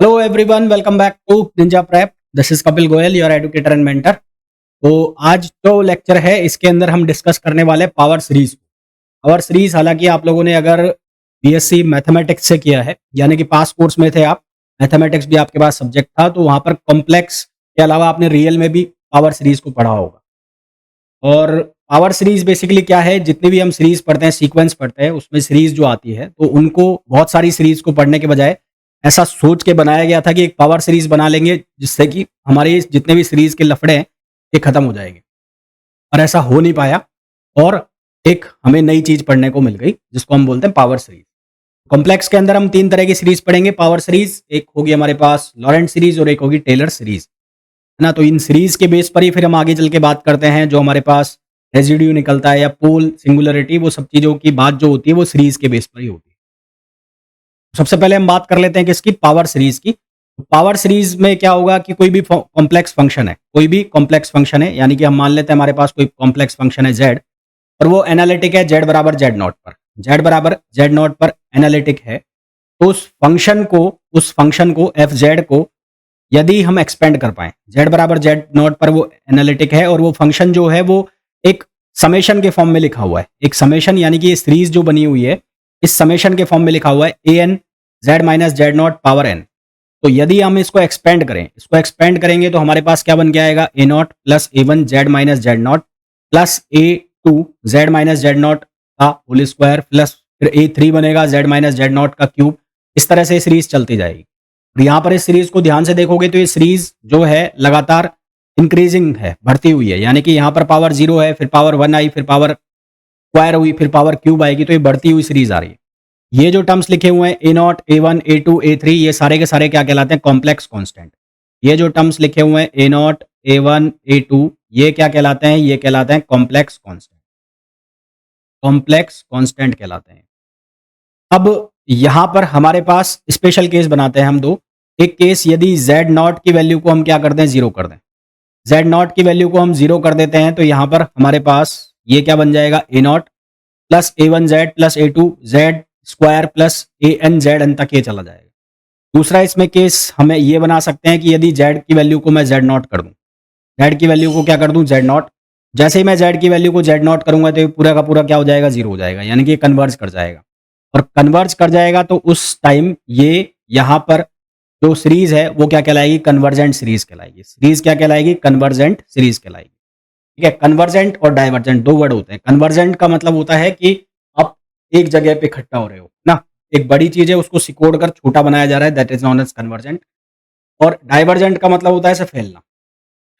Hello everyone, welcome back to Ninja Prep. This is Kapil Goyal, your educator and mentor. तो आज जो lecture है इसके अंदर हम डिस्कस करने वाले पावर सीरीज। पावर सीरीज हालांकि आप लोगों ने अगर बीएससी मैथमेटिक्स से किया है, यानी कि पास कोर्स में थे आप, मैथमेटिक्स भी आपके पास सब्जेक्ट था, तो वहां पर कॉम्प्लेक्स के अलावा आपने रियल में भी पावर सीरीज को पढ़ा होगा। और पावर सीरीज बेसिकली क्या है, जितनी भी हम सीरीज पढ़ते हैं, सीक्वेंस पढ़ते हैं, उसमें सीरीज जो आती है तो उनको बहुत सारी सीरीज को पढ़ने के बजाय ऐसा सोच के बनाया गया था कि एक पावर सीरीज बना लेंगे जिससे कि हमारे जितने भी सीरीज के लफड़े हैं ये खत्म हो जाएंगे। और ऐसा हो नहीं पाया और एक हमें नई चीज पढ़ने को मिल गई जिसको हम बोलते हैं पावर सीरीज। कॉम्प्लेक्स के अंदर हम तीन तरह की सीरीज पढ़ेंगे पावर सीरीज। एक होगी हमारे पास लॉरेंट सीरीज और एक होगी टेलर सीरीज, है ना। तो इन सीरीज के बेस पर ही फिर हम आगे चल के बात करते हैं, जो हमारे पास रेजिड्यू निकलता है या पोल सिंगुलरिटी, वो सब चीज़ों की बात जो होती है वो सीरीज के बेस पर ही होती है। सबसे पहले हम बात कर लेते हैं किसकी, पावर सीरीज की। पावर सीरीज में क्या होगा कि कोई भी कॉम्प्लेक्स फंक्शन है, कोई भी कॉम्प्लेक्स फंक्शन है, यानी कि हम मान लेते हैं हमारे पास कोई कॉम्प्लेक्स फंक्शन है z, और वो एनालिटिक है z बराबर z नॉट पर, z बराबर z नॉट पर एनालिटिक है। तो उस फंक्शन को एफ जेड को यदि हम एक्सपेंड कर पाएँ, z बराबर z नॉट पर वो एनालिटिक है और वो फंक्शन जो है वो एक समेशन के फॉर्म में लिखा हुआ है। एक समेशन यानी कि ये सीरीज जो बनी हुई है इस समेशन के फॉर्म में लिखा हुआ है A N Z minus Z naught power N. तो यदि हम इसको एक्सपेंड करें, इसको एक्सपेंड करेंगे तो हमारे पास क्या बन के आएगा, A naught plus A one Z minus Z naught plus A two Z minus Z naught का होल स्क्वायर प्लस फिर ए थ्री बनेगा जेड माइनस जेड नॉट का क्यूब। इस तरह से सीरीज चलती जाएगी। और यहाँ पर इस सीरीज को ध्यान से देखोगे तो ये सीरीज जो है लगातार इंक्रीजिंग है, बढ़ती हुई है, यानी कि यहाँ पर पावर जीरो है, फिर पावर वन आई, फिर पावर स्क्वायर हुई, फिर पावर क्यूब आएगी, तो ये बढ़ती हुई सीरीज आ रही है। ये जो टर्म्स लिखे हुए हैं A naught A one A two A three, ये सारे के सारे क्या कहलाते हैं, कॉम्प्लेक्स कांस्टेंट। ये जो टर्म्स लिखे हुए हैं A naught A one A two, ये क्या कहलाते हैं, ये कहलाते हैं कॉम्प्लेक्स कांस्टेंट। कॉम्प्लेक्स कांस्टेंट कहलाते हैं। अब यहां पर हमारे पास स्पेशल केस बनाते हैं हम दो। एक केस यदि z नॉट की वैल्यू को हम क्या कर दें, जीरो कर दें, z नॉट की वैल्यू को हम जीरो कर देते हैं, तो यहां पर हमारे पास ये क्या बन जाएगा, A naught plus A one Z plus A two Z square plus A N Z N तक ये चला जाएगा। दूसरा इसमें केस हमें ये बना सकते हैं कि यदि z की वैल्यू को मैं z नॉट कर दूं, z की वैल्यू को क्या कर दूं, z नॉट। जैसे ही मैं z की वैल्यू को z नॉट करूंगा तो ये पूरा का पूरा क्या हो जाएगा, जीरो हो जाएगा, यानी कि ये कन्वर्ज कर जाएगा। और कन्वर्ज कर जाएगा तो उस टाइम ये यहाँ पर जो सीरीज है वो क्या कहलाएगी, कन्वर्जेंट सीरीज कहलाएगी। सीरीज क्या कहलाएगी, कन्वर्जेंट सीरीज कहलाएगी। ठीक है, कन्वर्जेंट और डाइवर्जेंट दो वर्ड होते हैं। कन्वर्जेंट का मतलब होता है कि आप एक जगह पे इकट्ठा हो रहे हो ना, एक बड़ी चीज है उसको सिकोड़ कर छोटा बनाया जा रहा है, that is known as convergent. और डाइवर्जेंट का मतलब होता है ऐसे फैलना।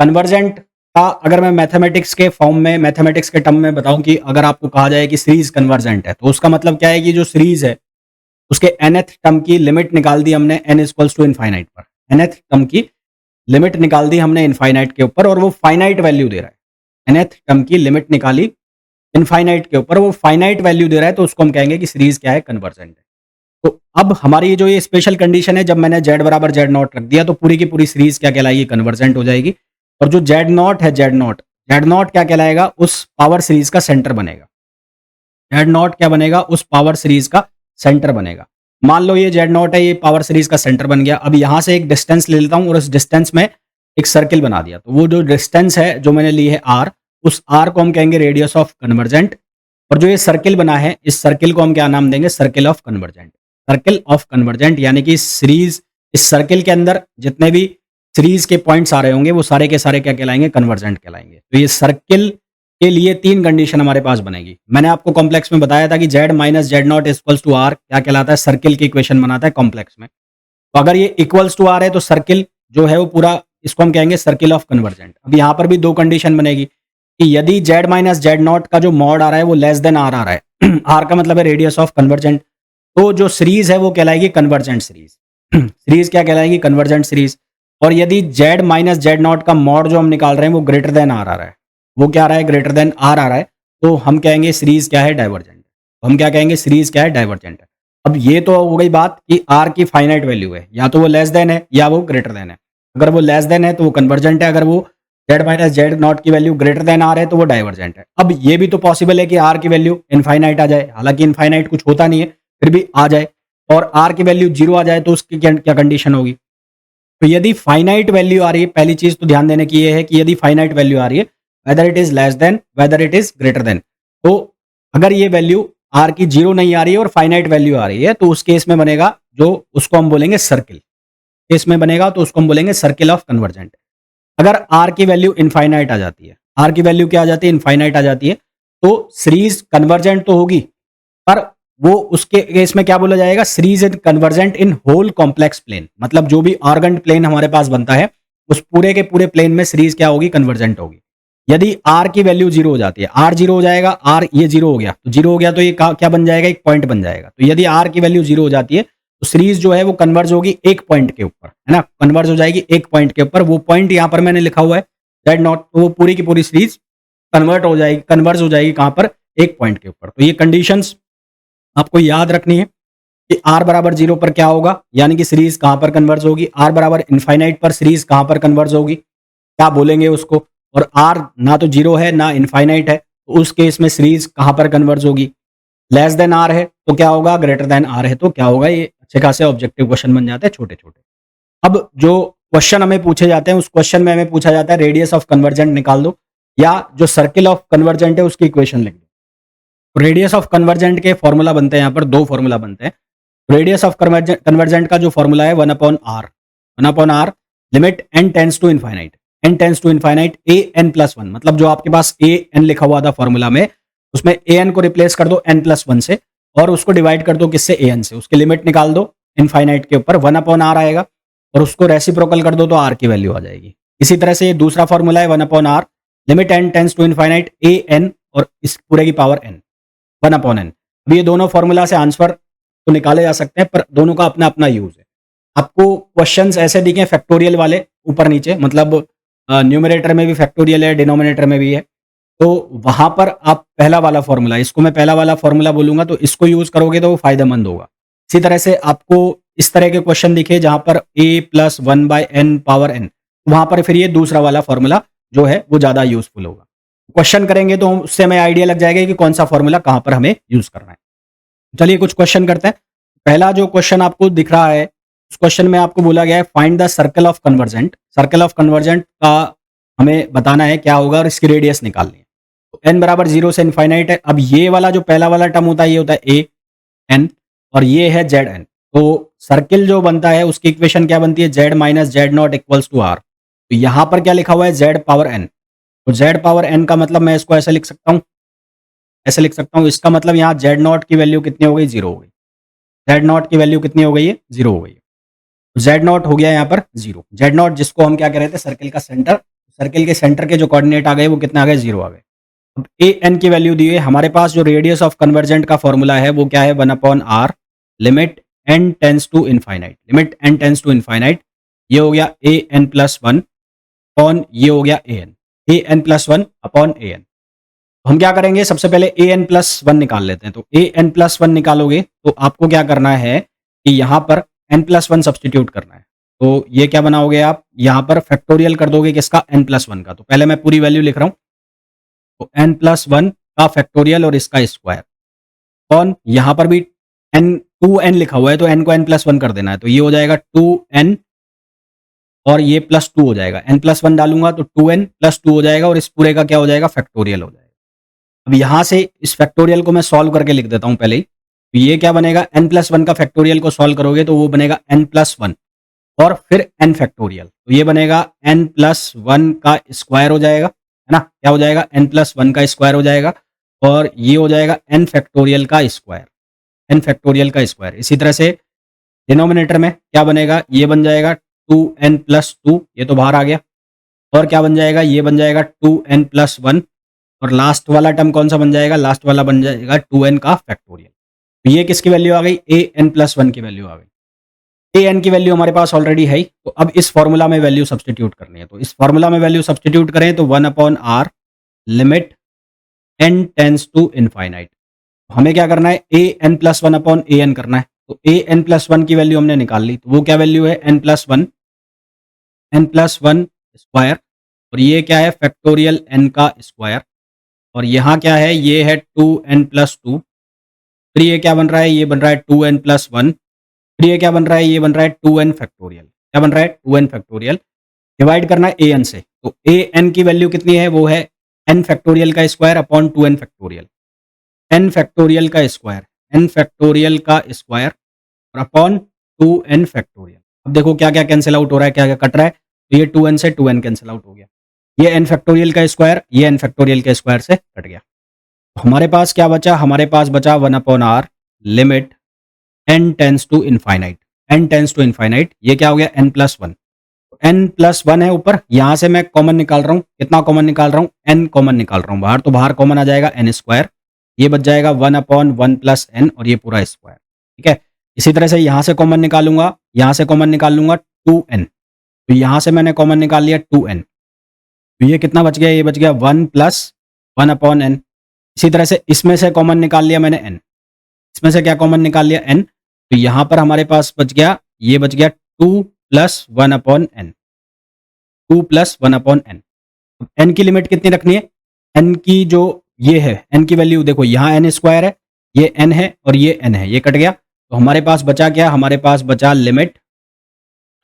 कन्वर्जेंट का अगर मैं मैथमेटिक्स के फॉर्म में, मैथमेटिक्स के टर्म में बताऊं कि अगर आपको कहा जाए कि सीरीज कन्वर्जेंट है, तो उसका मतलब क्या है कि जो सीरीज है उसके nth टर्म की लिमिट निकाल दी हमने n इक्वल्स टू इनफाइनाइट पर, nth टर्म की लिमिट निकाल दी हमने इनफाइनाइट के ऊपर और वो फाइनाइट वैल्यू दे रहा है। nth टर्म की लिमिट निकाली इनफाइनाइट के ऊपर, वो फाइनाइट वैल्यू दे रहा है, तो उसको हम कहेंगे कि सीरीज क्या है, कन्वर्जेंट है। तो अब हमारी जो ये स्पेशल कंडीशन है, जब मैंने z बराबर z नॉट रख दिया तो पूरी की पूरी सीरीज क्या कहलाएगी, कन्वर्जेंट हो जाएगी। और जो z नॉट है, z नॉट क्या कहलाएगा, उस पावर सीरीज का सेंटर बनेगा। z नॉट क्या बनेगा, उस पावर सीरीज का सेंटर बनेगा। मान लो ये z नॉट है, ये पावर सीरीज का सेंटर बन गया। अब यहां से एक डिस्टेंस ले लेता हूं और उस डिस्टेंस में एक सर्किल बना दिया, तो वो जो डिस्टेंस है जो मैंने ली है r, उस r को हम कहेंगे रेडियस ऑफ कन्वर्जेंट। और जो ये सर्किल बना है, इस सर्किल को हम क्या नाम देंगे, circle of convergent. Circle of convergent यानी कि सीरीज, इस सर्किल के अंदर जितने भी सीरीज के पॉइंट्स आ रहे होंगे वो सारे के सारे क्या कहलाएंगे, कन्वर्जेंट कहलाएंगे। तो ये सर्किल के लिए तीन कंडीशन हमारे पास बनेगी। मैंने आपको कॉम्प्लेक्स में बताया था कि z minus Z not equals to R क्या कहलाता है, सर्किल की इक्वेशन बनाता है कॉम्प्लेक्स में। तो अगर ये इक्वल्स टू आर है तो सर्किल जो है वो पूरा, इसको हम कहेंगे सर्किल ऑफ कन्वर्जेंट। अब यहाँ पर भी दो कंडीशन बनेगी कि यदि z माइनस जेड नॉट का जो मॉड आ रहा है वो लेस देन आर आ रहा है, आर का मतलब है रेडियस ऑफ कन्वर्जेंट, तो जो सीरीज है वो कहलाएगी कन्वर्जेंट सीरीज। सीरीज क्या कहलाएगी, कन्वर्जेंट सीरीज। और यदि z माइनस जेड नॉट का मॉड जो हम निकाल रहे हैं वो ग्रेटर देन आर आ रहा है, वो क्या आ रहा है, ग्रेटर देन आर आ रहा है, तो हम कहेंगे सीरीज क्या है, डाइवर्जेंट। हम क्या कहेंगे, सीरीज क्या है, डाइवर्जेंट है। अब ये तो हो गई बात कि आर की फाइनाइट वैल्यू है, या तो वो लेस देन है या वो ग्रेटर देन है। अगर वो लेस देन है तो वो कन्वर्जेंट है, अगर वो z माइनस जेड नॉट की वैल्यू ग्रेटर देन आर है तो वो डाइवर्जेंट है। अब ये भी तो पॉसिबल है कि आर की वैल्यू इनफाइनाइट आ जाए, हालांकि इनफाइनाइट कुछ होता नहीं है, फिर भी आ जाए, और आर की वैल्यू जीरो आ जाए, तो उसकी क्या कंडीशन होगी, तो यदि फाइनाइट वैल्यू आ रही है, पहली चीज तो ध्यान देने की ये है कि यदि फाइनाइट वैल्यू आ रही है, whether it is less than, whether it is greater than, तो अगर ये वैल्यू आर की जीरो नहीं आ रही है और फाइनाइट वैल्यू आ रही है, तो उस केस में बनेगा जो उसको हम बोलेंगे सर्किल। केस में बनेगा तो उसको हम बोलेंगे सर्किल ऑफ कन्वर्जेंट। अगर आर की वैल्यू इनफाइनाइट आ जाती है, आर की वैल्यू क्या आ जाती है, इनफाइनाइट आ जाती है, तो सीरीज कन्वर्जेंट तो होगी, पर वो उसके केस में क्या बोला जाएगा, series is convergent in whole complex plane. मतलब जो भी आर्गेंट प्लेन हमारे पास बनता है, उस पूरे के पूरे प्लेन में सीरीज क्या होगी, कन्वर्जेंट होगी। यदि आर की वैल्यू जीरो हो जाती है, आर जीरो हो जाएगा, आर ये जीरो हो गया, तो जीरो हो गया तो ये क्या बन जाएगा, एक पॉइंट बन जाएगा। तो यदि आर की वैल्यू जीरो हो जाती है, तो सीरीज जो है वो कन्वर्ज होगी एक पॉइंट के ऊपर, है ना, कन्वर्ज हो जाएगी एक पॉइंट के ऊपर। वो पॉइंट यहां पर मैंने लिखा हुआ है दैट नॉट, तो वो पूरी की पूरी सीरीज कन्वर्ट हो जाएगी, कन्वर्ज हो जाएगी कहां पर, एक पॉइंट के ऊपर। तो ये कंडीशंस आपको याद रखनी है कि आर बराबर जीरो पर क्या होगा, यानी कि सीरीज कहां पर कन्वर्ज होगी, आर बराबर इनफाइनाइट पर सीरीज कहां पर कन्वर्ज होगी, क्या बोलेंगे उसको। और आर ना तो जीरो है ना इनफाइनाइट है, तो उस केस में सीरीज कहां पर कन्वर्ज होगी, लेस देन आर है तो क्या होगा, ग्रेटर देन आर है तो क्या होगा। ये अच्छे खासे ऑब्जेक्टिव क्वेश्चन बन जाते हैं, छोटे छोटे। अब जो क्वेश्चन हमें पूछे जाते हैं, उस क्वेश्चन में हमें पूछा जाता है रेडियस ऑफ कन्वर्जेंट निकाल दो, या जो सर्किल ऑफ कन्वर्जेंट है उसकी इक्वेशन लिख दो। रेडियस ऑफ कन्वर्जेंट के फॉर्मूला बनते हैं, यहाँ पर दो फॉर्मूला बनते हैं। रेडियस ऑफ कन्वर्जेंट का जो फॉर्मूला है one upon R, one upon are limit N tends to infinite, N tends to infinite A N plus one. मतलब जो आपके पास ए एन लिखा हुआ था फॉर्मूला में, उसमें ए एन को रिप्लेस कर दो एन प्लस वन से, और उसको डिवाइड कर दो किससे, ए एन से। उसकी लिमिट निकाल दो इनफाइनाइट के ऊपर, वन अपॉन आर आएगा, और उसको रेसिप्रोकल कर दो तो आर की वैल्यू आ जाएगी। इसी तरह से ये दूसरा फॉर्मूला है one upon are limit N tends to infinite A N, और इस पूरे की power N, one upon N. अब ये दोनों फॉर्मूला से आंसर तो निकाले जा सकते हैं, पर दोनों का अपना अपना यूज है। आपको क्वेश्चंस ऐसे दिखे फैक्टोरियल वाले ऊपर नीचे, मतलब न्यूमरेटर में भी फैक्टोरियल है, डिनोमिनेटर में भी है, तो वहां पर आप पहला वाला फॉर्मूला, इसको मैं पहला वाला फॉर्मूला बोलूंगा, तो इसको यूज करोगे तो वो फायदेमंद होगा। इसी तरह से आपको इस तरह के क्वेश्चन दिखे जहां पर a plus one by N power N, वहां पर फिर ये दूसरा वाला फॉर्मूला जो है वो ज्यादा यूजफुल होगा। क्वेश्चन करेंगे तो उससे हमें आइडिया लग जाएगा कि कौन सा फॉर्मूला कहां पर हमें यूज करना है। चलिए कुछ क्वेश्चन करते हैं। पहला जो क्वेश्चन आपको दिख रहा है, उस क्वेश्चन में आपको बोला गया है find the circle of convergent. Circle of convergent का हमें बताना है क्या होगा और इसकी रेडियस निकालनी है। तो एन बराबर जीरो से इनफाइनाइट है। अब ये वाला जो पहला वाला टर्म होता है ये होता है ए एन, और ये है जेड एन। तो सर्किल जो बनता है उसकी इक्वेशन क्या बनती है, Z minus Z not equals to R. तो यहां पर क्या लिखा हुआ है, जेड पावर एन। तो जेड पावर एन का मतलब मैं इसको ऐसे लिख सकता हूं, ऐसे लिख सकता हूं। इसका मतलब यहाँ जेड नॉट की वैल्यू कितनी हो गई, जीरो हो गई। जेड नॉट की वैल्यू कितनी हो गई है, जीरो हो गई है। जेड नॉट हो गया यहाँ पर जीरो। जेड नॉट जिसको हम क्या कह रहे थे, सर्किल का सेंटर, सर्किल के सेंटर के जो कोऑर्डिनेट आ गए वो कितने आ गए, जीरो आ गए। अब ए एन की वैल्यू दी है हमारे पास। जो रेडियस ऑफ कन्वर्जेंट का फॉर्मूला है वो क्या है, one upon are limit N tends to infinite, limit N tends to infinite. ये हो गया A N plus one upon, ये हो गया A N plus one upon A N. हम क्या करेंगे, सबसे पहले ए एन प्लस वन निकाल लेते हैं। तो ए एन प्लस वन निकालोगे तो आपको क्या करना है कि यहाँ पर एन प्लस वन सब्सटीट्यूट करना है। तो ये क्या बनाओगे आप, यहाँ पर फैक्टोरियल कर दोगे किसका, एन प्लस वन का। तो पहले मैं पूरी वैल्यू लिख रहा हूँ, तो एन प्लस वन का फैक्टोरियल और इसका स्क्वायर कौन, यहाँ पर भी एन टू एन लिखा हुआ है तो एन को एन प्लस वन कर देना है। तो ये हो जाएगा टू एन और ये प्लस टू हो जाएगा। एन प्लस वन डालूंगा तो टू एन प्लस टू हो जाएगा, और इस पूरे का क्या हो जाएगा, फैक्टोरियल हो जाएगा। अब यहां से इस फैक्टोरियल को मैं सॉल्व करके लिख देता हूं पहले ही। तो ये क्या बनेगा, एन प्लस वन का फैक्टोरियल को सॉल्व करोगे तो वो बनेगा एन प्लस वन और फिर एन फैक्टोरियल। तो ये बनेगा एन प्लस वन का स्क्वायर हो जाएगा, है ना, क्या हो जाएगा, एन प्लस वन का स्क्वायर हो जाएगा, और ये हो जाएगा एन फैक्टोरियल का स्क्वायर, एन फैक्टोरियल का स्क्वायर। इसी तरह से डिनोमिनेटर में क्या बनेगा, ये बन जाएगा टू एन प्लस टू, ये तो बाहर आ गया, और क्या बन जाएगा, ये बन जाएगा टू एन प्लस वन, और लास्ट वाला टर्म कौन सा बन जाएगा, लास्ट वाला बन जाएगा टू एन का फैक्टोरियल। तो ये किसकी वैल्यू आ गई, ए एन प्लस वन की वैल्यू आ गई। ए एन की वैल्यू हमारे पास ऑलरेडी है ही, तो अब इस फॉर्मूला में वैल्यू सब्सटीट्यूट करनी है। तो इस फॉर्मूला में वैल्यू सब्सटीट्यूट करें तो one upon are limit N tends to infinite. हमें क्या करना है, A N plus one upon A N करना है। तो ए एन प्लस वन की वैल्यू हमने निकाल ली, तो वो क्या वैल्यू है, एन प्लस वन स्क्वायर, और ये क्या है, फैक्टोरियल एन का स्क्वायर, और यहाँ क्या है, ये है टू एन प्लस टू। फिर ये क्या बन रहा है, ये बन रहा है टू एन प्लस वन। फिर ये क्या बन रहा है, ये बन रहा है टू एन फैक्टोरियल। क्या बन रहा है 2n फैक्टोरियल, डिवाइड करना है an से, तो an की वैल्यू कितनी है, वो है n फैक्टोरियल का square upon 2n factorial, n factorial का स्क्वायर, n फैक्टोरियल का स्क्वायर और अपॉन 2n फैक्टोरियल। अब देखो क्या क्या कैंसिल आउट हो रहा है, क्या क्या कट रहा है, तो ये 2n से 2n कैंसिल आउट हो गया, ये n फैक्टोरियल का स्क्वायर, ये n फैक्टोरियल के स्क्वायर से कट गया। तो हमारे पास क्या बचा, हमारे पास बचा 1 upon are limit n tends to infinite, n tends to infinite, ये क्या हो गया n+1, n+1 है ऊपर, यहां से मैं कॉमन निकाल रहा हूं, कितना कॉमन निकाल रहा हूं, n कॉमन निकाल रहा हूं बाहर, तो बाहर कॉमन आ जाएगा n स्क्वायर, ये बच जाएगा 1 अपॉन 1 प्लस n और ये पूरा स्क्वायर, ठीक है। इसी तरह से यहां से कॉमन निकालूंगा, यहां से कॉमन निकाल लूंगा 2n, तो यहां से मैंने कॉमन निकाल लिया 2n, तो ये कितना बच गया, ये बच गया 1 प्लस 1 अपॉन n। इसी तरह से इसमें से कॉमन निकाल लिया मैंने n, इसमें से क्या कॉमन निकाल लिया n, तो यहां पर हमारे पास बच गया, ये बच गया 2 plus 1 upon n, 2 plus 1 upon n। N की लिमिट कितनी रखनी है, एन की जो ये है एन की वैल्यू देखो, यहाँ एन स्क्वायर है, ये एन है और ये एन है, ये कट गया, तो हमारे पास बचा क्या, हमारे पास बचा limit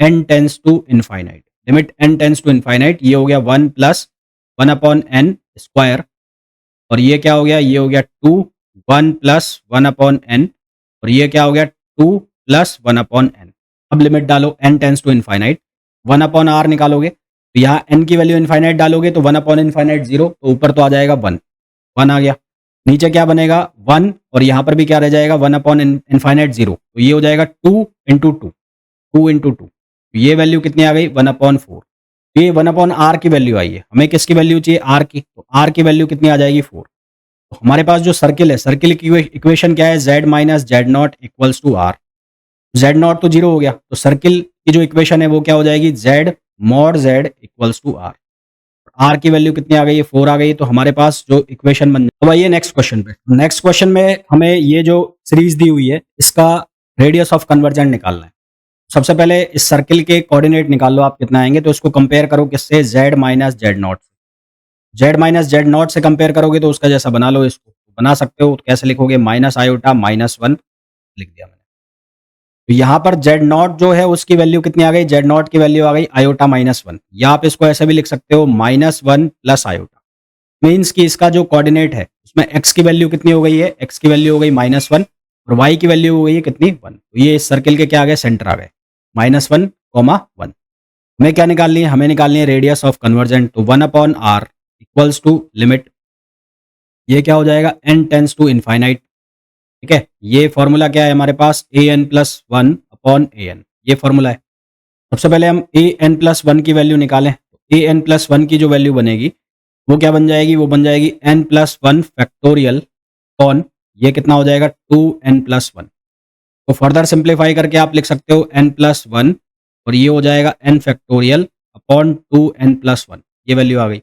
N tends to infinite, limit N tends to infinite, ये हो गया 1 प्लस 1 अपॉन एन स्क्वायर और ये क्या हो गया, ये हो गया 2 1 प्लस 1 अपॉन एन और ये क्या हो गया 2 प्लस 1 अपॉन एन। अब लिमिट डालो N tends to infinite, 1 upon R निकालोगे, तो यहाँ n की वैल्यू इनफाइनाइट डालोगे तो 1 अपॉन इनफाइनाइट 0, तो ऊपर तो आ जाएगा 1, 1 आ गया, नीचे क्या बनेगा 1 और यहाँ पर भी क्या रह जाएगा 1 अपॉन इनफाइनाइट 0, तो ये हो जाएगा 2 इंटू 2, 2 इंटू 2, तो ये वैल्यू कितनी आ गई 1 अपॉन 4, तो ये 1 अपॉन आर की वैल्यू आई है, हमें किसकी वैल्यू चाहिए आर की, तो आर की वैल्यू कितनी आ जाएगी 4। तो हमारे पास जो सर्किल है, सर्किल की इक्वेशन क्या है, z minus Z not equals to R, Z not तो 0 हो गया, तो सर्किल की जो इक्वेशन है वो क्या हो जाएगी, z mod z equals to R, R की वैल्यू कितनी आ गई है 4 आ गई, तो हमारे पास जो इक्वेशन बन जाए। अब आइए नेक्स्ट क्वेश्चन पे, नेक्स्ट क्वेश्चन में हमें ये जो सीरीज दी हुई है इसका रेडियस ऑफ कन्वर्जेंट निकालना है। सबसे पहले इस सर्किल के कोऑर्डिनेट निकाल लो आप कितना आएंगे, तो इसको कंपेयर करो किससे, z minus Z not, Z minus Z not से कंपेयर करोगे तो उसका जैसा बना लो, इसको बना सकते हो, तो कैसे लिखोगे, माइनस आयोटा माइनस 1 लिख दिया मैंने, तो यहाँ पर जेड नॉट जो है उसकी वैल्यू कितनी आ गई, जेड नॉट की वैल्यू आ गई आयोटा माइनस 1, या आप इसको ऐसे भी लिख सकते हो -1 प्लस आयोटा, मीन्स कि इसका जो कोऑर्डिनेट है उसमें x की वैल्यू कितनी हो गई है, x की वैल्यू हो गई -1 और y की वैल्यू हो गई है कितनी 1, तो ये इस सर्किल के क्या आ गए, सेंटर आ गए, -1, 1। हमें क्या निकालनी है, हमें निकालनी है रेडियस ऑफ कन्वर्जेंट, तो 1 upon R equals to limit, ये क्या हो जाएगा n टेंस टू इनफाइनाइट, ठीक है। ये फॉर्मूला क्या है हमारे पास, an+1 अपॉन an, ये फॉर्मूला है। सबसे पहले हम an+1 की वैल्यू निकालें, तो an+1 की जो वैल्यू बनेगी वो क्या बन जाएगी, वो बन जाएगी n+1 फैक्टोरियल अपॉन, ये कितना हो जाएगा 2n+1, तो फर्दर सिंप्लीफाई करके आप लिख सकते हो n+1 और ये हो जाएगा n फैक्टोरियल अपॉन 2n+1, ये वैल्यू आ गई।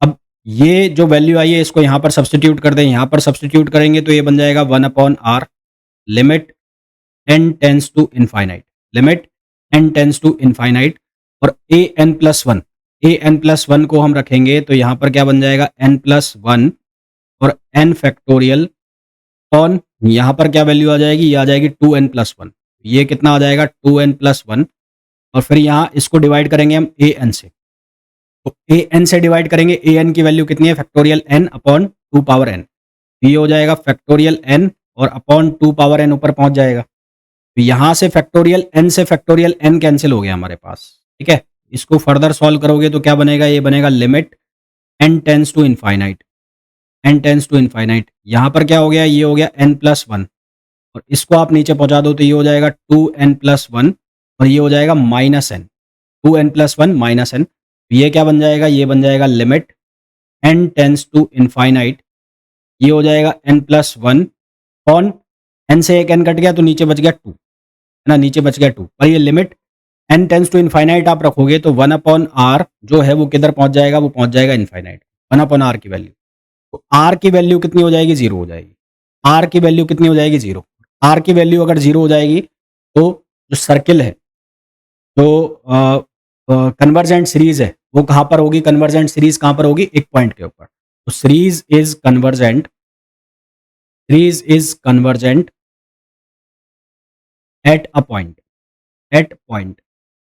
अब ये जो वैल्यू आई है इसको यहाँ पर सब्स्टिट्यूट कर दें, यहाँ पर सब्स्टिट्यूट करेंगे तो ये बन जाएगा 1 upon are limit n tends to infinite, limit n tends to infinite और an+1 को हम रखेंगे तो यहाँ पर क्या बन जाएगा n+1 और n फैक्टोरियल अपॉन, यहाँ पर क्या वैल्यू आ जाएगी, ये आ जाएगी 2n+1, ये कितना आ जाएगा 2n+1 और फिर यहाँ इसको डिवाइड करेंगे हम an से, तो an से डिवाइड करेंगे, an की वैल्यू कितनी है, factorial n upon 2 power n, ये हो जाएगा फैक्टोरियल n और अपॉन 2 पावर n ऊपर पहुंच जाएगा, तो यहाँ से फैक्टोरियल n से फैक्टोरियल n कैंसिल हो गया हमारे पास, ठीक है। इसको फर्दर सॉल्व करोगे तो क्या बनेगा, ये बनेगा limit n tends to infinite, n tends to infinite, यहाँ पर क्या हो गया, ये हो गया n+1 और इसको आप नीचे पहुंचा दो तो ये हो जाएगा 2n+1 और ये हो जाएगा -n, 2n+1 -n, ये क्या बन जाएगा, ये बन जाएगा limit n tends to infinite, ये हो जाएगा n+1 अपॉन, n से एक n कट गया तो नीचे बच गया 2, है ना, नीचे बच गया 2, और ये limit n tends to infinite आप रखोगे तो 1 अपॉन आर जो है वो किधर पहुंच जाएगा, वो पहुंच जाएगा इनफाइनाइट, 1 अपॉन आर की वैल्यू, तो आर की वैल्यू कितनी हो जाएगी, 0 हो जाएगी, आर की वैल्यू कितनी हो जाएगी 0, आर की वैल्यू अगर 0 हो जाएगी तो जो सर्किल है, जो कन्वर्जेंट सीरीज है वो कहाँ पर होगी, कन्वर्जेंट सीरीज कहाँ पर होगी, एक पॉइंट के ऊपर, तो series is convergent, series is convergent at a point, at point,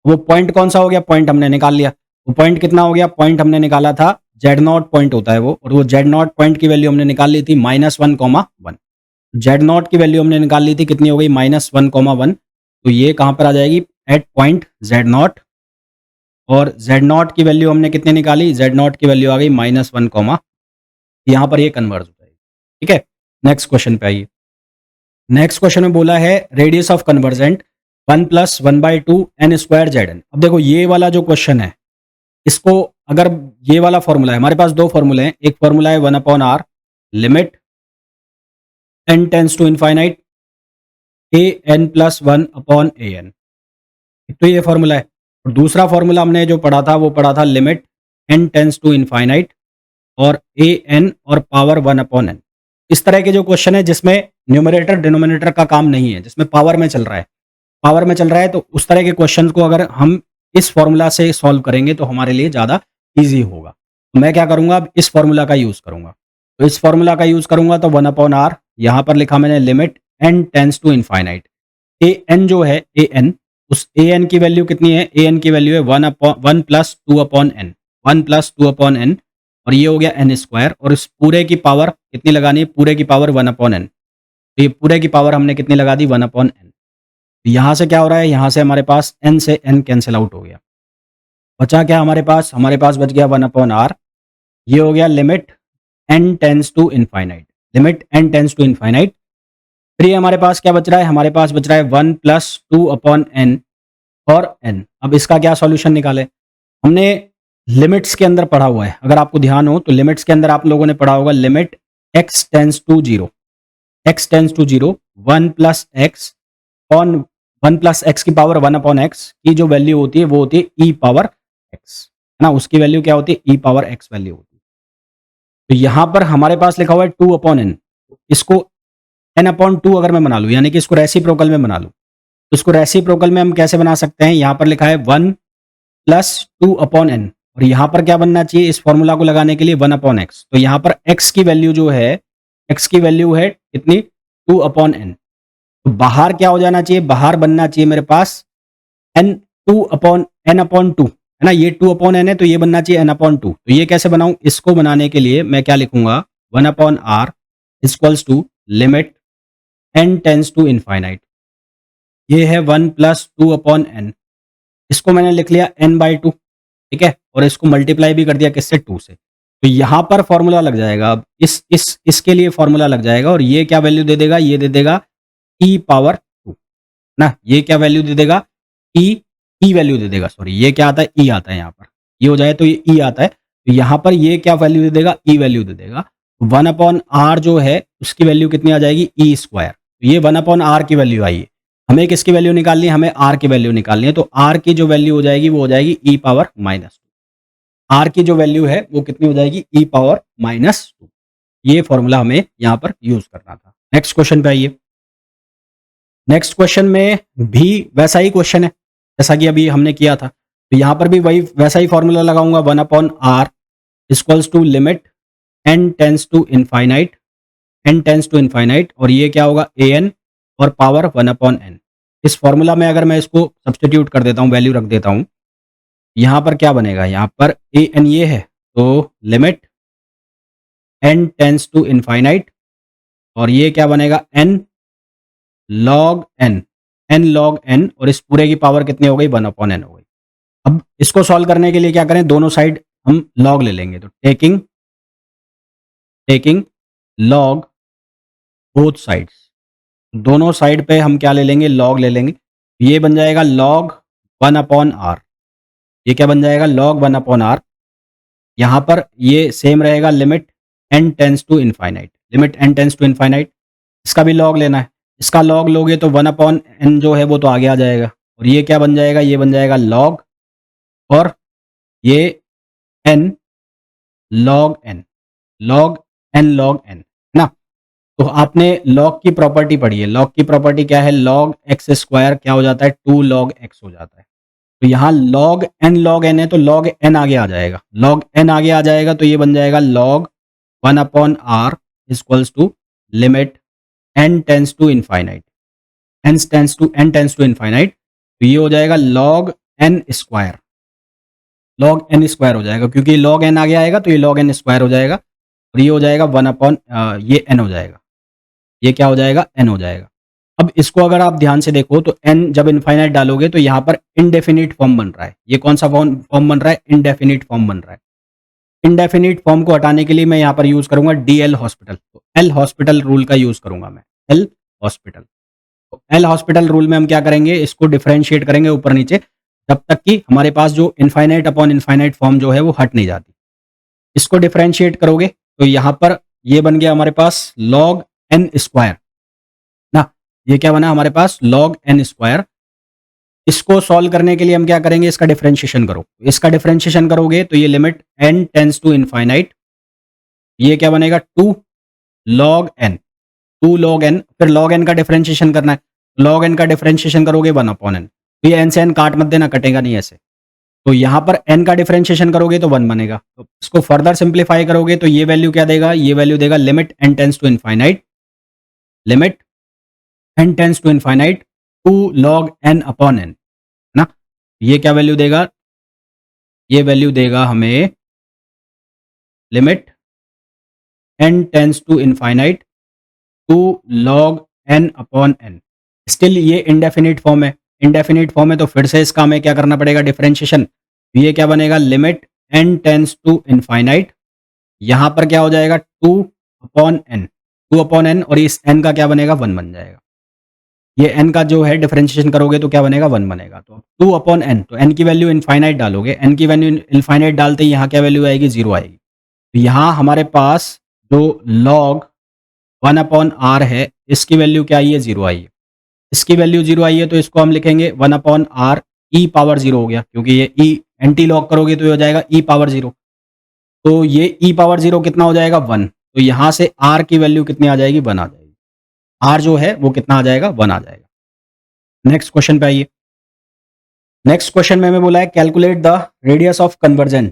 वो पॉइंट कौन सा हो गया, पॉइंट हमने निकाल लिया। वो पॉइंट कितना हो गया, पॉइंट हमने निकाला था Z0 पॉइंट होता है वो, और वो Z0 पॉइंट की वैल्यू हमने निकाल ली थी -1,1। Z0 की वैल्यू हमने निकाल ली थी, कितनी हो गई, -1,1। तो ये कहाँ पर आ जाएगी, एट पॉइंट Z0, और Z0 की वैल्यू हमने कितनी निकाली, Z0 की वैल्यू आ गई -1, यहाँ पर ये कन्वर्ज हो जाएगी। ठीक है, नेक्स्ट क्वेश्चन पे आइए। नेक्स्ट क्वेश्चन में बोला है radius of convergent 1 + 1/2 n² Zn। अब देखो ये वाला जो क्वेश्चन है, इसको अगर ये वाला फॉर्मूला है, हमारे पास दो फॉर्मूले हैं, एक फॉर्मूला है 1/r limit n tends to infinite an + 1/an। एक तो ये फॉर्मूला है, और दूसरा फॉर्मूला हमने जो पढ़ा था वो पढ़ा था limit n tends to infinite और an और पावर 1/n। इस तरह के जो क्वेश्चन है जिसमें न्यूमरेटर डिनोमिनेटर का काम नहीं है, जिसमें पावर में चल रहा है, तो उस तरह के क्वेश्चन को अगर हम इस फॉर्मूला से सॉल्व करेंगे तो हमारे लिए ज़्यादा ईजी होगा। तो मैं क्या करूँगा, अब इस फॉर्मूला का यूज़ करूँगा। तो इस फॉर्मूला का यूज़ करूँगा तो 1/r, यहाँ पर लिखा मैंने limit n tends to infinite. an जो है an, उस an की वैल्यू कितनी है, an की वैल्यू है 1 + 2/n, 1 + 2/n, और ये हो गया n², और इस पूरे की पावर कितनी लगानी है, पूरे की पावर 1/n। तो ये पूरे की पावर हमने कितनी लगा दी, 1/n। तो यहाँ से क्या हो रहा है, यहाँ से हमारे पास n से n कैंसिल आउट हो गया, बचा क्या हमारे पास, बच गया 1/r। ये हो गया limit n tends to infinite, limit n tends to infinite. फिर ये हमारे पास क्या बच रहा है, हमारे पास बच रहा है 1 + 2/n और n। अब इसका क्या सॉल्यूशन निकाले, हमने लिमिट्स के अंदर पढ़ा हुआ है, अगर आपको ध्यान हो तो लिमिट्स के अंदर आप लोगों ने पढ़ा होगा limit x tends to 0, 1 + x on 1 + x की पावर 1/x की जो वैल्यू होती है वो होती है e पावर x, है ना, उसकी वैल्यू क्या होती है, e पावर x वैल्यू होती है। तो यहाँ पर हमारे पास लिखा हुआ है 2/n, इसको n/2 अगर मैं बना लूँ, यानी कि इसको रेसिप्रोकल में बना लूँ, तो इसको रेसिप्रोकल में हम कैसे बना सकते हैं, यहाँ पर लिखा है 1 + 2/n, और यहाँ पर क्या बनना चाहिए, इस फॉर्मूला को लगाने के लिए 1/x। तो यहाँ पर x की वैल्यू जो है, x की वैल्यू है कितनी, 2/n। तो बाहर क्या हो जाना चाहिए, बाहर बनना चाहिए मेरे पास n/2, है ना, ये 2/n है तो ये बनना चाहिए n/2। तो ये कैसे बनाऊं, इसको बनाने के लिए मैं क्या लिखूंगा, 1/r = limit n tends to infinite. ये है 1 + 2/n, इसको मैंने लिख लिया n/2, ठीक है, और इसको मल्टीप्लाई भी कर दिया किससे, 2 से। तो यहाँ पर फॉर्मूला लग जाएगा, अब इसके लिए फॉर्मूला लग जाएगा, और ये क्या वैल्यू दे देगा, ये दे देगा e पावर 2 ना, ये क्या वैल्यू दे देगा, ई वैल्यू दे देगा, सॉरी ये क्या आता है, ई आता है यहाँ पर, ये हो जाए तो ये ई आता है। तो यहाँ पर ये क्या वैल्यू दे देगा, ई वैल्यू दे देगा। 1/r जो है उसकी वैल्यू कितनी आ जाएगी, e²। तो ये 1/r की वैल्यू आई है, हमें किसकी वैल्यू निकालनी है, हमें r की वैल्यू निकालनी है। तो r की जो वैल्यू हो जाएगी वो हो जाएगी e पावर -2, r की जो वैल्यू है वो कितनी हो जाएगी, e पावर -2। ये फॉर्मूला हमें यहाँ पर यूज करना था। नेक्स्ट क्वेश्चन पे आइए। नेक्स्ट क्वेश्चन में भी वैसा ही क्वेश्चन है जैसा कि अभी हमने किया था, तो यहाँ पर भी वही वैसा ही फॉर्मूला लगाऊंगा, 1/r = limit n tends to infinite, और ये क्या होगा, an और पावर 1/n। इस फॉर्मूला में अगर मैं इसको सब्सटीट्यूट कर देता हूँ, वैल्यू रख देता हूँ, यहाँ पर क्या बनेगा, यहाँ पर an ये है, तो limit n tends to infinite, और ये क्या बनेगा, n log n, और इस पूरे की पावर कितनी हो गई, 1/n हो गई। अब इसको सॉल्व करने के लिए क्या करें, दोनों साइड हम log ले लेंगे, तो टेकिंग log बोथ साइड्स, दोनों साइड पे हम क्या ले लेंगे, log ले लेंगे। ये बन जाएगा log 1/r, ये क्या बन जाएगा, log 1/r। यहाँ पर ये सेम रहेगा, limit n tends to infinite, इसका भी log लेना है, इसका log लोगे तो 1/n जो है वो तो आगे आ जाएगा, और ये क्या बन जाएगा, ये बन जाएगा log, और ये n log n, है ना। तो आपने log की प्रॉपर्टी पढ़ी है, log की प्रॉपर्टी क्या है, log x² क्या हो जाता है, 2 log x हो जाता है। तो यहाँ log n है तो log n आगे आ जाएगा, तो ये बन जाएगा log 1/r = limit n tends to infinite, तो ये हो जाएगा log N square, log N square हो जाएगा, क्योंकि लॉग एन आगे आएगा तो ये लॉग एन स्क्वायर हो जाएगा और ये हो जाएगा 1 अपॉन ये एन हो जाएगा, ये क्या हो जाएगा, एन हो जाएगा। अब इसको अगर आप ध्यान से देखो तो एन जब इनफाइनाइट डालोगे तो यहाँ पर इनडेफिनिट फॉर्म बन रहा है। ये कौन सा फॉर्म बन रहा है, इनडेफिनिट फॉर्म बन रहा है। इनडेफिनिट फॉर्म को हटाने के लिए मैं यहाँ पर यूज करूंगा डी एल हॉस्पिटल, तो एल हॉस्पिटल रूल का यूज करूंगा मैं, एल हॉस्पिटल। तो एल हॉस्पिटल रूल में हम क्या करेंगे, इसको डिफरेंशिएट करेंगे ऊपर नीचे जब तक कि हमारे पास जो इनफाइनाइट अपॉन इनफाइनाइट फॉर्म जो है वो हट नहीं जाती। इसको डिफरेंशिएट करोगे तो यहाँ पर ये बन गया हमारे पास लॉग एन स्क्वायर ना, ये क्या बना हमारे पास, लॉग एन स्क्वायर। इसको सॉल्व करने के लिए हम क्या करेंगे, इसका डिफरेंशिएशन करो। इसका डिफरेंशिएशन करोगे तो ये limit N tends to infinite, ये क्या बनेगा 2 लॉग एन, 2 लॉग एन, फिर लॉग एन का डिफरेंशिएशन करना है, लॉग एन का डिफरेंशिएशन करोगे 1 अपॉन एन, तो ये एन से एन काट मत देना, कटेगा नहीं ऐसे। तो यहाँ पर एन का डिफरेंशिएशन करोगे तो 1 बनेगा। तो इसको फर्दर सिंप्लीफाई करोगे तो ये वैल्यू क्या देगा, ये वैल्यू देगा limit N tends to infinite, limit N tends to infinite 2 log N upon N, है ना। ये क्या वैल्यू देगा, ये वैल्यू देगा हमें limit N tends to infinite 2 log N upon N. Still ये इंडेफिनिट फॉर्म है, इंडेफिनिट फॉर्म है तो फिर से इसका हमें क्या करना पड़ेगा, डिफरेंशिएशन। ये क्या बनेगा, limit N tends to infinite, यहाँ पर क्या हो जाएगा 2 अपॉन एन, 2 अपॉन एन, और इस एन का क्या बनेगा 1 बन जाएगा। ये एन का जो है डिफरेंशिएशन करोगे तो क्या बनेगा 1 बनेगा। तो 2 अपॉन एन, तो एन की वैल्यू इनफाइनाइट डालोगे, एन की वैल्यू इनफाइनाइट डालते ही यहाँ क्या वैल्यू आएगी, 0 आएगी। तो यहाँ हमारे पास जो लॉग 1 अपॉन आर है इसकी वैल्यू क्या आई है, 0 आई है। इसकी वैल्यू 0 आई है तो इसको हम लिखेंगे 1 अपॉन आर ई पावर 0 हो गया, क्योंकि ये ई एंटी लॉग करोगे तो ये हो जाएगा ई पावर 0। तो ये ई पावर 0 कितना हो जाएगा, 1। तो यहाँ से आर की वैल्यू कितनी आ जाएगी, 1 आ जाएगी। आर जो है वो कितना आ जाएगा, 1 आ जाएगा। नेक्स्ट क्वेश्चन पे आइए। नेक्स्ट क्वेश्चन में हमें बोला है calculate the radius of convergence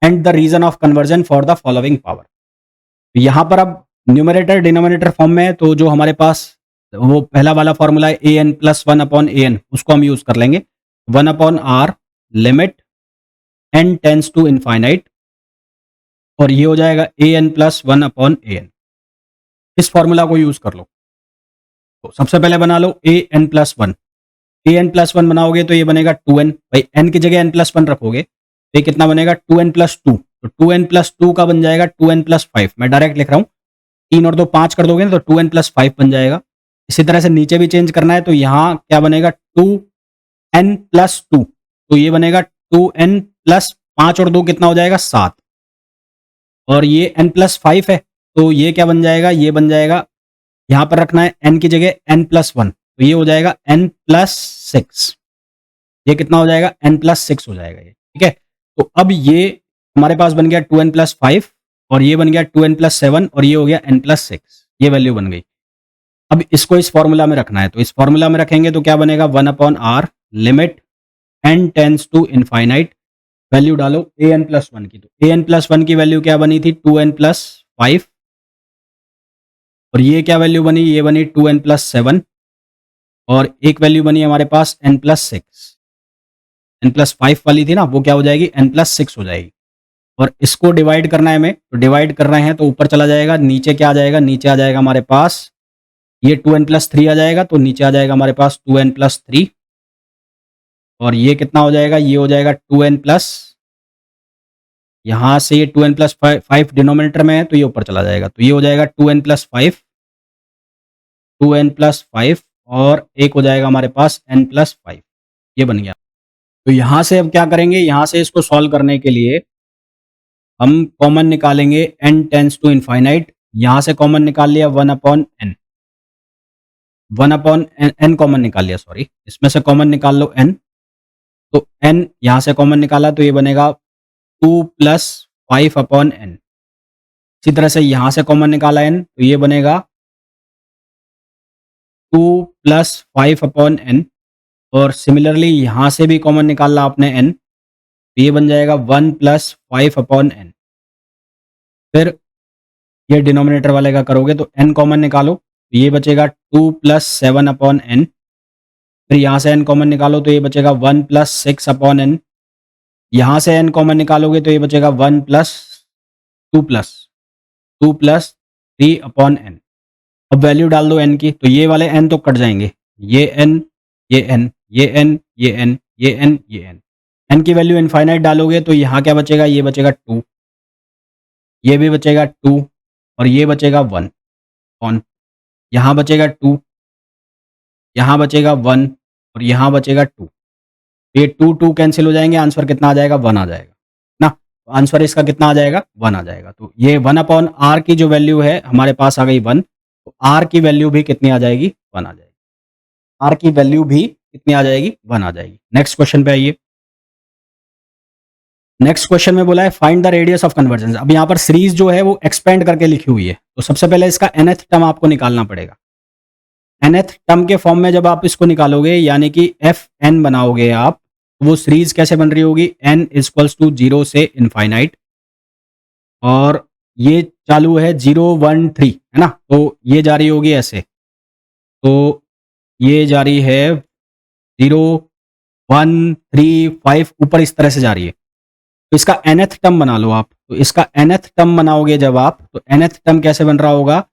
and the region of convergence for the following power. यहाँ पर अब न्यूमरेटर डिनोमिनेटर फॉर्म में है, तो जो हमारे पास वो पहला वाला फॉर्मूला है A N plus 1 upon A N, उसको हम यूज कर लेंगे। 1 upon are limit N tends to infinite, और ये हो जाएगा A N plus 1 upon A N. इस फॉर्मूला को यूज कर लो। तो सबसे पहले बना लो A N plus 1, A N plus 1 बनाओगे तो ये बनेगा 2n, भाई एन की जगह एन प्लस 1 रखोगे तो ये कितना बनेगा 2n प्लस 2, तो 2n प्लस 2 का बन जाएगा 2n प्लस 5। मैं डायरेक्ट लिख रहा हूँ, 3 और 2 5 कर दोगे ना तो 2n प्लस 5 बन जाएगा। इसी तरह से नीचे भी चेंज करना है तो यहाँ क्या बनेगा 2n प्लस 2, तो ये बनेगा 2n प्लस 5 और 2 कितना हो जाएगा 7, और ये n प्लस 5 है तो ये क्या बन जाएगा, ये बन जाएगा, यहाँ पर रखना है n की जगह n प्लस 1, तो ये हो जाएगा n प्लस 6। ये कितना हो जाएगा, n प्लस 6 हो जाएगा ये, ठीक है। तो अब ये हमारे पास बन गया 2n प्लस 5, और ये बन गया 2n प्लस 7, और ये हो गया n प्लस 6, ये वैल्यू बन गई। अब इसको इस फॉर्मूला में रखना है, तो इस फॉर्मूला में रखेंगे तो क्या बनेगा 1 upon are limit N tends to infinite, value डालो ए एन प्लस 1 की, तो ए एन प्लस 1 की वैल्यू क्या बनी थी 2n प्लस 5, और ये क्या वैल्यू बनी, ये बनी 2n प्लस 7, और एक वैल्यू बनी हमारे पास n प्लस 6, n प्लस 5 वाली थी ना, वो क्या हो जाएगी n प्लस 6 हो जाएगी। और इसको डिवाइड करना है हमें, तो डिवाइड कर रहे हैं तो ऊपर चला जाएगा, नीचे क्या आ जाएगा, नीचे आ जाएगा हमारे पास ये 2n प्लस 3 आ जाएगा, तो नीचे आ जाएगा हमारे पास 2n प्लस 3, और ये कितना हो जाएगा, ये हो जाएगा 2n प्लस, यहाँ से ये 2n प्लस 5 डिनोमिनेटर में है तो ये ऊपर चला जाएगा, तो ये हो जाएगा 2n प्लस 5, 2n प्लस 5, और एक हो जाएगा हमारे पास n प्लस 5, ये बन गया। तो यहाँ से अब क्या करेंगे, यहाँ से इसको सॉल्व करने के लिए हम कॉमन निकालेंगे n टेंस टू इनफाइनाइट, यहाँ से कॉमन निकाल लिया 1 upon n, 1 upon n common निकाल लिया, सॉरी, इसमें से कॉमन निकाल लो n, तो n यहाँ से कॉमन निकाला तो ये बनेगा 2 प्लस 5 अपॉन n। इसी तरह से यहाँ से कॉमन निकाला n तो ये बनेगा 2 प्लस 5 अपॉन n, और सिमिलरली यहाँ से भी कॉमन निकाला आपने n, तो ये बन जाएगा 1 प्लस 5 अपॉन n। फिर ये डिनोमिनेटर वाले का करोगे तो n कॉमन निकालो, तो ये बचेगा 2 प्लस 7 अपॉन n, फिर यहाँ से n कॉमन निकालो तो ये बचेगा 1 प्लस 6 अपॉन n। यहाँ से n कॉमन निकालोगे तो ये बचेगा 1 प्लस 2 प्लस 3 अपॉन n। अब वैल्यू डाल दो n की, तो ये वाले n तो कट जाएंगे, ये n, ये n, ये n, ये n, ये n, ये n। n की वैल्यू इनफाइनाइट डालोगे तो यहाँ क्या बचेगा, ये बचेगा 2, ये भी बचेगा 2 और ये बचेगा 1 ऑन, यहाँ बचेगा 2, यहाँ बचेगा 1 और यहाँ बचेगा 2। ये 2 कैंसिल हो जाएंगे, आंसर कितना आ जाएगा, 1 आ जाएगा ना। आंसर इसका कितना आ जाएगा, 1 आ जाएगा। तो ये 1 अपॉन आर की जो वैल्यू है हमारे पास आ गई 1, तो आर की वैल्यू भी कितनी आ जाएगी, 1 आ जाएगी। आर की वैल्यू भी कितनी आ जाएगी, 1 आ जाएगी। नेक्स्ट क्वेश्चन पे आइए। नेक्स्ट क्वेश्चन में बोला है find the radius of convergence. अब यहाँ पर सीरीज जो है वो एक्सपेंड करके लिखी हुई है, तो सबसे पहले इसका nth टर्म आपको निकालना पड़ेगा। nth टर्म के फॉर्म में जब आप इसको निकालोगे यानी कि एफ एन बनाओगे आप, तो वो सीरीज कैसे बन रही होगी, n इक्वल्स टू 0 से इनफाइनाइट और ये चालू है 0 1 3 है ना, तो ये जा रही होगी ऐसे, तो ये जा रही है 0 1 3 5 ऊपर इस तरह से जा रही है। तो इसका nth टर्म बना लो आप, तो इसका nth टर्म बनाओगे जब आप, तो nth टर्म कैसे बन रहा होगा,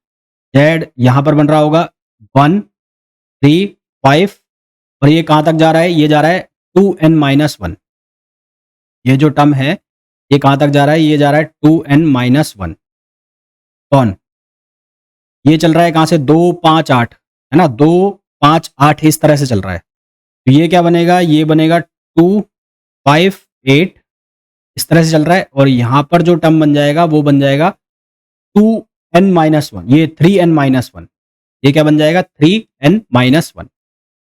z यहाँ पर बन रहा होगा 1 3 5 और ये कहाँ तक जा रहा है, ये जा रहा है 2n माइनस 1। ये जो टर्म है ये कहाँ तक जा रहा है, ये जा रहा है 2n माइनस 1 कौन, ये चल रहा है कहाँ से, 2 5 8 है ना, 2 5 8 इस तरह से चल रहा है। तो ये क्या बनेगा, ये बनेगा 2 5 8 इस तरह से चल रहा है और यहाँ पर जो टर्म बन जाएगा वो बन जाएगा 2n माइनस 1, ये 3n माइनस 1, ये क्या बन जाएगा 3n माइनस 1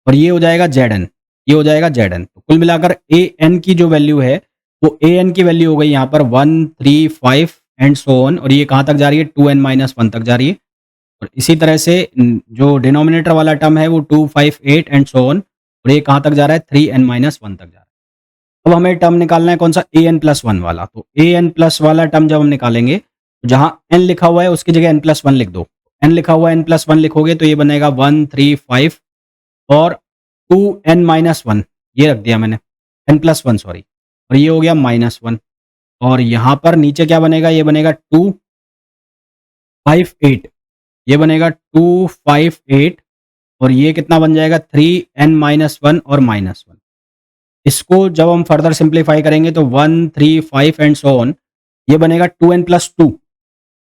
और ये हो जाएगा zn, ये हो जाएगा zn। तो कुल मिलाकर an की जो वैल्यू है वो an की वैल्यू हो गई यहाँ पर 1 3 5 एंड सो ऑन और ये कहाँ तक जा रही है, 2n माइनस 1 तक जा रही है। और इसी तरह से जो डिनोमिनेटर वाला टर्म है वो 2 5 8 एंड सो ऑन और ये कहाँ तक जा रहा है, 3n माइनस 1 तक जा रहा है। अब हमें टर्म निकालना है कौन सा, an प्लस 1 वाला। तो an प्लस वाला टर्म जब हम निकालेंगे तो जहाँ n लिखा हुआ है उसकी जगह n प्लस 1 लिख दो। n लिखा हुआ है n प्लस 1 लिखोगे तो ये बनेगा 1 3 5 और 2n माइनस 1 ये रख दिया मैंने, n प्लस 1 सॉरी, और ये हो गया माइनस 1 और यहाँ पर नीचे क्या बनेगा, ये बनेगा 2 5 8, ये बनेगा 2 5 8 और ये कितना बन जाएगा 3n माइनस 1 और माइनस 1। इसको जब हम फर्दर सिंप्लीफाई करेंगे तो 1 3 5 एंड सो ऑन ये बनेगा 2n प्लस 2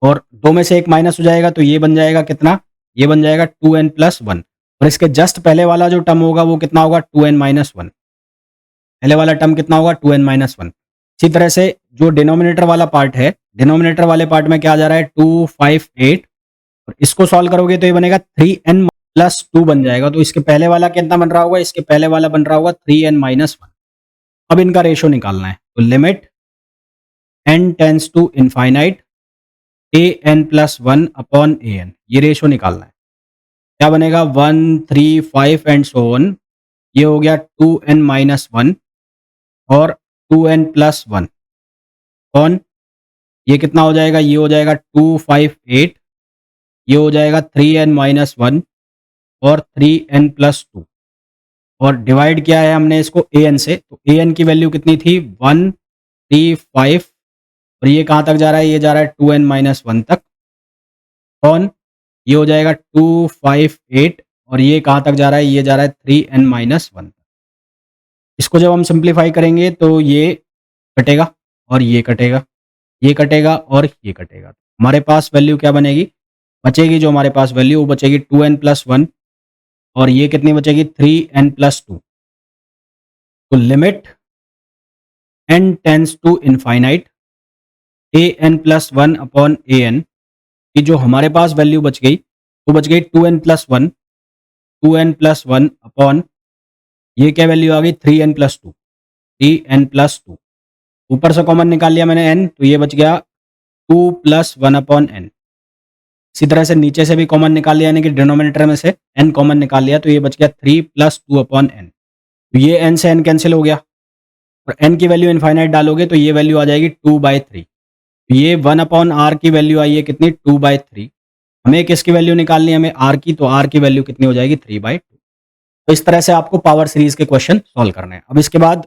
और दो में से एक माइनस हो जाएगा तो ये बन जाएगा कितना, ये बन जाएगा 2n प्लस 1 और इसके जस्ट पहले वाला जो टर्म होगा वो कितना होगा 2n माइनस 1, पहले वाला टर्म कितना होगा 2n माइनस 1। इसी तरह से जो डिनोमिनेटर वाला पार्ट है, डिनोमिनेटर वाले पार्ट में क्या आ जा रहा है 2 5 8 और इसको सॉल्व करोगे तो ये बनेगा 3n प्लस 2 बन जाएगा। तो इसके पहले वाला कितना बन रहा होगा, इसके पहले वाला बन रहा होगा 3n माइनस 1। अब इनका रेशो निकालना है, तो limit n tends to infinite an plus 1 upon an, ये रेशो निकालना है। क्या बनेगा 1 3 5 एंड सो ऑन, ये हो गया 2n माइनस 1 और 2n प्लस 1 ऑन, ये कितना हो जाएगा, ये हो जाएगा 2 5 8, ये हो जाएगा 3n माइनस 1 और 3n प्लस 2 और डिवाइड किया है हमने इसको an से, तो an की वैल्यू कितनी थी 1 3 5 और ये कहाँ तक जा रहा है, ये जा रहा है 2n माइनस 1 तक ऑन, ये हो जाएगा 2 5 8 और ये कहाँ तक जा रहा है, ये जा रहा है 3n माइनस 1 तक। इसको जब हम सिंप्लीफाई करेंगे तो ये कटेगा और ये कटेगा, ये कटेगा और ये कटेगा। हमारे पास वैल्यू क्या बनेगी, बचेगी जो हमारे पास वैल्यू वो बचेगी 2n प्लस 1 और ये कितनी बचेगी 3n प्लस 2। तो limit n tends to infinite an plus 1 upon an की जो हमारे पास वैल्यू बच गई वो बच गई 2n plus 1, 2n plus 1 upon ये क्या वैल्यू आ गई 3n प्लस 2, 3n प्लस 2। ऊपर से कॉमन निकाल लिया मैंने n, तो ये बच गया 2 प्लस 1 अपॉन n। इसी तरह से नीचे से भी कॉमन निकाल लिया यानी कि डिनोमिनेटर में से n कॉमन निकाल लिया तो ये बच गया 3 प्लस 2 अपॉन n। तो ये n से n कैंसिल हो गया और n की वैल्यू इनफाइनाइट डालोगे तो ये वैल्यू आ जाएगी 2/3। तो ये 1 अपॉन r की वैल्यू आई है कितनी 2/3। हमें किसकी वैल्यू निकालनी है, हमें r की, तो r की वैल्यू कितनी हो जाएगी 3/2। तो इस तरह से आपको पावर सीरीज के क्वेश्चन सॉल्व करने हैं। अब इसके बाद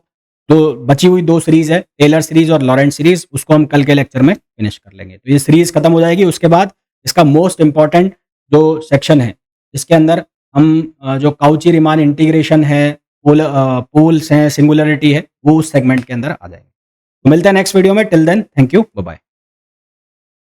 जो बची हुई 2 सीरीज है, टेलर सीरीज और लॉरेंट सीरीज, उसको हम कल के लेक्चर में फिनिश कर लेंगे। तो ये सीरीज खत्म हो जाएगी, उसके बाद इसका मोस्ट इंपॉर्टेंट जो सेक्शन है, इसके अंदर हम जो काउची रीमान इंटीग्रेशन है, पोल्स हैं, सिंगुलरिटी है, वो उस सेगमेंट के अंदर आ जाएंगे। तो मिलते हैं नेक्स्ट वीडियो में। Till then thank you, bye bye.